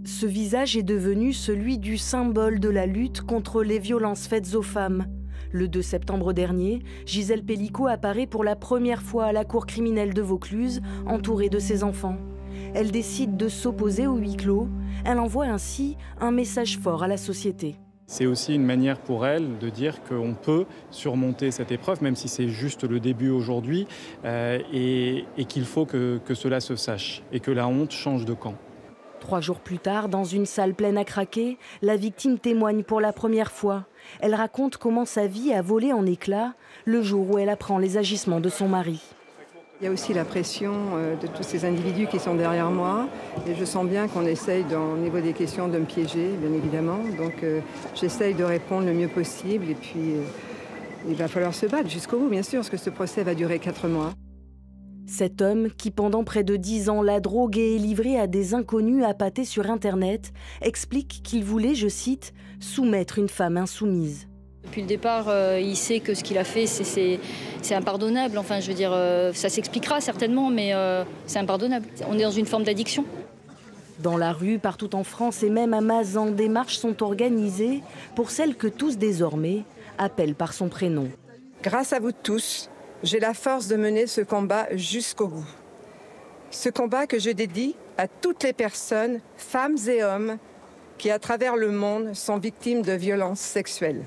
Ce visage est devenu celui du symbole de la lutte contre les violences faites aux femmes. Le 2 septembre dernier, Gisèle Pelicot apparaît pour la première fois à la cour criminelle de Vaucluse, entourée de ses enfants. Elle décide de s'opposer au huis clos. Elle envoie ainsi un message fort à la société. C'est aussi une manière pour elle de dire qu'on peut surmonter cette épreuve, même si c'est juste le début aujourd'hui, et qu'il faut que cela se sache et que la honte change de camp. 3 jours plus tard, dans une salle pleine à craquer, la victime témoigne pour la première fois. Elle raconte comment sa vie a volé en éclats le jour où elle apprend les agissements de son mari. Il y a aussi la pression de tous ces individus qui sont derrière moi. Et je sens bien qu'on essaye, au niveau des questions, de me piéger, bien évidemment. Donc j'essaye de répondre le mieux possible. Et puis il va falloir se battre jusqu'au bout, bien sûr, parce que ce procès va durer 4 mois. Cet homme, qui pendant près de 10 ans l'a droguée et livrée à des inconnus appâtés sur Internet, explique qu'il voulait, je cite, « soumettre une femme insoumise ». Depuis le départ, il sait que ce qu'il a fait, c'est impardonnable. Enfin, je veux dire, ça s'expliquera certainement, mais c'est impardonnable. On est dans une forme d'addiction. Dans la rue, partout en France et même à Mazan, des marches sont organisées pour celles que tous désormais appellent par son prénom. Grâce à vous tous, j'ai la force de mener ce combat jusqu'au bout. Ce combat que je dédie à toutes les personnes, femmes et hommes, qui à travers le monde sont victimes de violences sexuelles.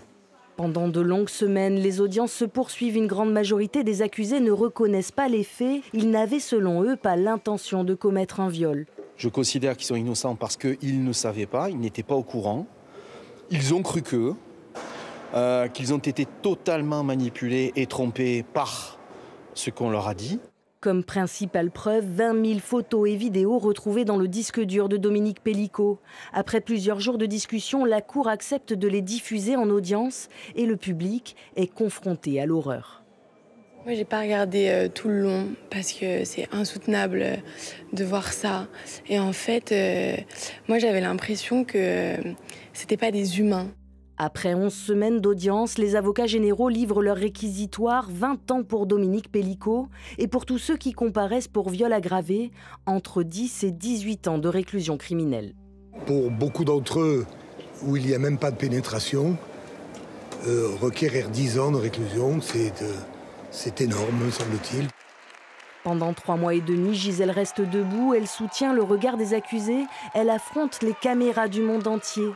Pendant de longues semaines, les audiences se poursuivent. Une grande majorité des accusés ne reconnaissent pas les faits. Ils n'avaient selon eux pas l'intention de commettre un viol. Je considère qu'ils sont innocents parce qu'ils ne savaient pas, ils n'étaient pas au courant. Ils ont cru qu'eux. Qu'ils ont été totalement manipulés et trompés par ce qu'on leur a dit. Comme principale preuve, 20 000 photos et vidéos retrouvées dans le disque dur de Dominique Pelicot. Après plusieurs jours de discussion, la Cour accepte de les diffuser en audience et le public est confronté à l'horreur. Moi, j'ai pas regardé tout le long parce que c'est insoutenable de voir ça. Et en fait, moi, j'avais l'impression que c'était pas des humains. Après 11 semaines d'audience, les avocats généraux livrent leur réquisitoire, 20 ans pour Dominique Pelicot et pour tous ceux qui comparaissent pour viol aggravé, entre 10 et 18 ans de réclusion criminelle. Pour beaucoup d'entre eux, où il n'y a même pas de pénétration, requérir 10 ans de réclusion, c'est énorme, semble-t-il. Pendant 3 mois et demi, Gisèle reste debout, elle soutient le regard des accusés, elle affronte les caméras du monde entier.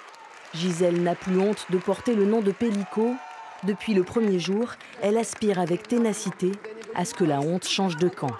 Gisèle n'a plus honte de porter le nom de Pelicot. Depuis le premier jour, elle aspire avec ténacité à ce que la honte change de camp.